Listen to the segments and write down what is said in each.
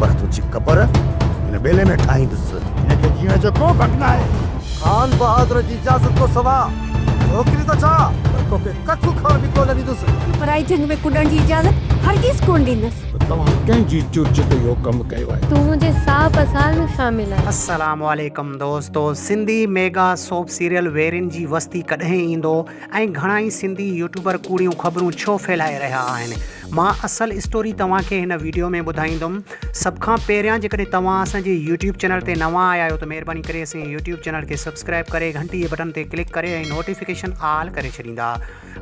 पर तुझी ख़बर इन बेले में ठाहींदुसि इनखे जीअण जो को हक़ न आहे। खान बहादुर जी इजाज़त को सवा छोकिरी त छा पर तोखे कछु ख़बर बि कोन ॾींदुसि। पराई जंग में कुॾण जी इजाज़त हरगिज़ कोन ॾींदसि। तव्हां कंहिंजी चुर्च ते इहो कमु कयो आहे? तू मुंहिंजे साह पसार में शामिल आहे। अस्सलाम वालेकुम दोस्तों, सिंधी मेगा सोप सीरियल वेरिन जी वस्ती कॾहिं ईंदो ऐं घणाई सिंधी यूट्यूबर कूड़ियूं ख़बरूं छो फैलाए रहिया आहिनि। मां असल स्टोरी तव्हांखे हिन वीडियो में ॿुधाईंदुमि। सभ खां पहिरियां जेकॾहिं तव्हां असांजे यूट्यूब चैनल ते नवां आया आहियो त महिरबानी करे असांजे यूट्यूब चैनल खे सब्सक्राइब करे घंटी जे बटन ते क्लिक करे ऐं नोटिफिकेशन ऑल करे छॾींदा।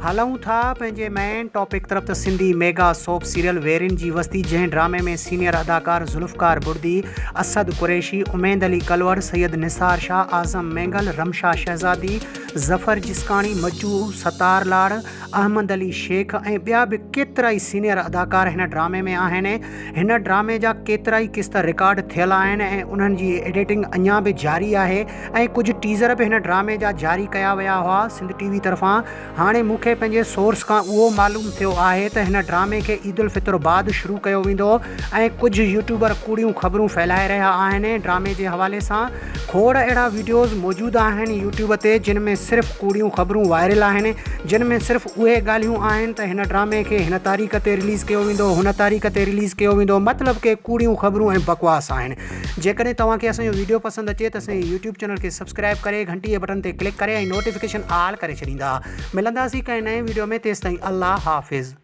हलूं था पंहिंजे मेन टॉपिक तरफ़। त सिंधी मेगा सोप सीरियल वेरिन जी वस्ती, जंहिं ड्रामे में सीनियर अदाकार ज़ुल्फ़कार बुर्दी, असद कुरैशी, उमैद अली कलवर, सैयद निसार शाह, आज़म मेंगल, रमशा शहज़ादी, ज़फ़र जिस्कानी, मज्जू सतार लाड़, अहमद अली शेख ऐं ॿिया बि केतिरा ई सीनियर अदाकार हिन ड्रामे में आहिनि। हिन ड्रामे जा केतिरा ई क़िस्त रिकॉर्ड थियल आहिनि ऐं उन्हनि जी एडिटिंग अञा बि जारी आहे ऐं कुझु टीज़र बि हिन ड्रामे जा जारी कया विया हुआ सिंध टीवी तरफ़ां। हाणे मूंखे पंहिंजे सोर्स खां उहो मालूम थियो आहे त हिन ड्रामे खे ईद उल फितर बाद शुरू कयो वेंदो ऐं कुझु यूट्यूबर कूड़ियूं ख़बरूं फैलाए रहिया आहिनि ड्रामे जे हवाले सां। खोड़ अहिड़ा वीडियोज़ मौजूदु आहिनि यूट्यूब ते जिन में सिर्फ़ु कूड़ियूं ख़बरूं वायरल आहिनि, जिन में सिर्फ़ु उहे ॻाल्हियूं आहिनि त हिन ड्रामे खे हिन तारीख़ ते रिलीज़ कयो वेंदो, हुन तारीख़ ते रिलीज़ कयो वेंदो, मतिलबु के कूड़ियूं ख़बरूं ऐं बकवास आहिनि। जेकॾहिं तव्हांखे असांजो वीडियो पसंदि अचे त असांजे यूट्यूब चैनल खे सब्सक्राइब करे घंटी जे बटन ते क्लिक करे ऐं नोटिफिकेशन ऑल करे छॾींदा। मिलंदासीं कंहिं नए वीडियो में, तेसिताईं अल्लाह हाफ़िज़।